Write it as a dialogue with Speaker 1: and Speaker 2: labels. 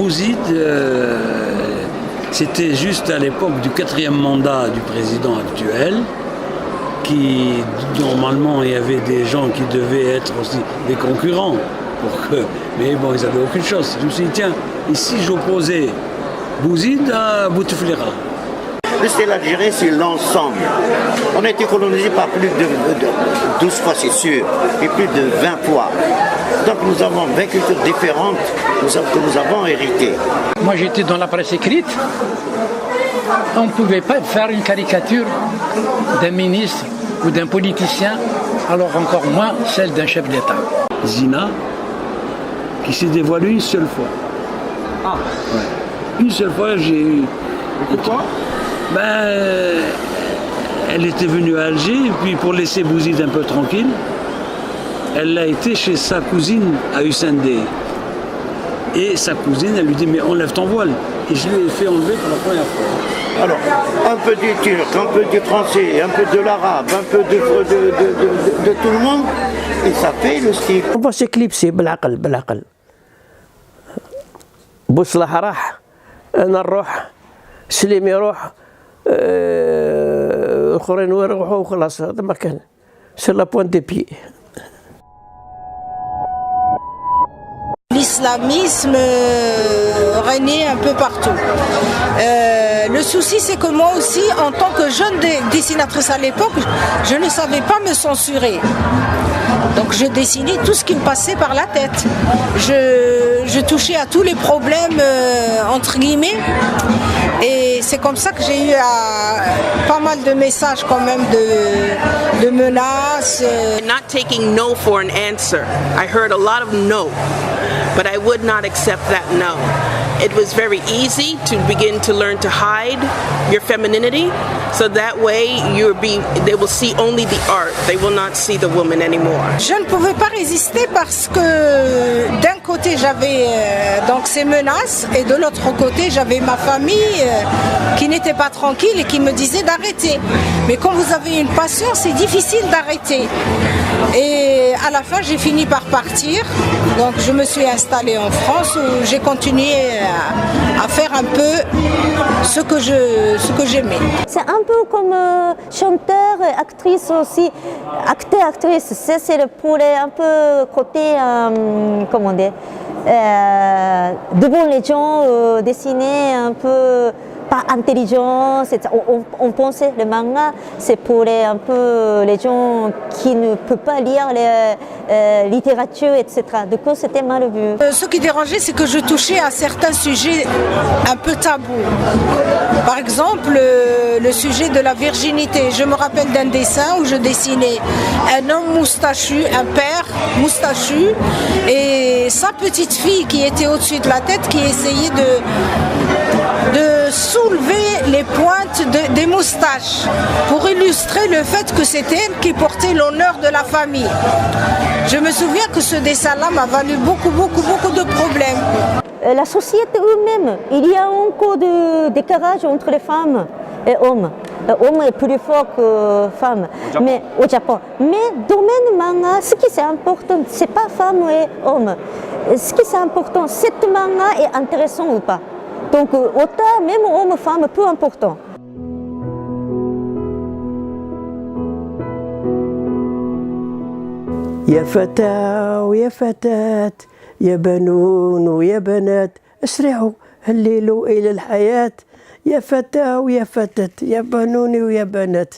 Speaker 1: Bouzid, c'était juste à l'époque du 4e mandat du président actuel, qui, normalement, il y avait des gens qui devaient être aussi des concurrents. Mais bon, ils n'avaient aucune chose. Je me suis dit, tiens, ici j'opposais Bouzid à Bouteflika.
Speaker 2: C'est l'Algérie, c'est l'ensemble. On a été colonisé par plus de 12 fois, c'est sûr, et plus de 20 fois. Donc nous avons 20 cultures différentes que nous avons héritées.
Speaker 3: Moi j'étais dans la presse écrite. On ne pouvait pas faire une caricature d'un ministre ou d'un politicien, alors encore moins celle d'un chef d'État.
Speaker 1: Zina, qui s'est dévoilée une seule fois.
Speaker 4: Ah.
Speaker 1: Ouais. Une seule fois, j'ai eu...
Speaker 4: Et pourquoi?
Speaker 1: Elle était venue à Alger, et puis pour laisser Bouzid un peu tranquille, elle a été chez sa cousine à Hussein-Dey. Et sa cousine, elle lui dit, mais enlève ton voile. Et je lui ai fait enlever pour la première fois.
Speaker 2: Alors, un peu du turc, un peu du français, un peu de l'arabe, un peu de tout le monde, et ça fait le style.
Speaker 5: On va s'éclipser, بالعقل. بوصلح راح، أنا نروح، سليم يروح، الآخرين يروحوا وخلاص هذا ما كان. C'est la pointe des pieds.
Speaker 6: L'islamisme régnait un peu partout. Le souci, c'est que moi aussi, en tant que jeune dessinatrice à l'époque, je ne savais pas me censurer. Donc je dessinais tout ce qui me passait par la tête. Je touchais à tous les problèmes, entre guillemets. Et c'est comme ça que j'ai eu pas mal de messages quand même de menaces.
Speaker 7: Not taking no for an answer. I heard a lot of no, but I would not accept that no. It was very easy to begin to learn to hide your femininity, so that way they will see only the art. They will not see the woman anymore.
Speaker 6: Je ne pouvais pas résister parce que d'un côté j'avais donc ces menaces et de l'autre côté j'avais ma famille qui n'était pas tranquille et qui me disait d'arrêter. Mais quand vous avez une passion, c'est difficile d'arrêter. Et à la fin, j'ai fini par partir. Donc je me suis installée en France où j'ai continué à faire un peu ce que j'aimais.
Speaker 8: C'est un peu comme chanteur, actrice aussi, acteur, actrice. C'est pour un peu côté, comment dire, devant les gens, dessiner un peu pas intelligent. On pensait le manga, c'est pour un peu les gens qui ne peuvent pas lire la littérature, etc. Du coup, c'était mal vu.
Speaker 6: Ce qui dérangeait, c'est que je touchais à certains sujets un peu tabous. Par exemple, le sujet de la virginité. Je me rappelle d'un dessin où je dessinais un homme moustachu, un père moustachu, et sa petite fille qui était au-dessus de la tête, qui essayait de soulever les pointes des moustaches pour illustrer le fait que c'était elle qui portait l'honneur de la famille. Je me souviens que ce dessin-là m'a valu beaucoup de problèmes.
Speaker 8: La société elle-même, il y a encore de décalage entre les femmes et hommes. L'homme est plus fort que femme, mais au Japon. Mais domaine manga, ce qui est important, c'est pas femme et homme. Ce qui est important, cette manga est intéressant ou pas. Donc autant même homme femme peu important.
Speaker 5: يا فتى ويا فتاة يا بنون ويا بنات اسرعوا هللوا إلى الحياة يا فتى ويا فتاة يا بنون ويا بنات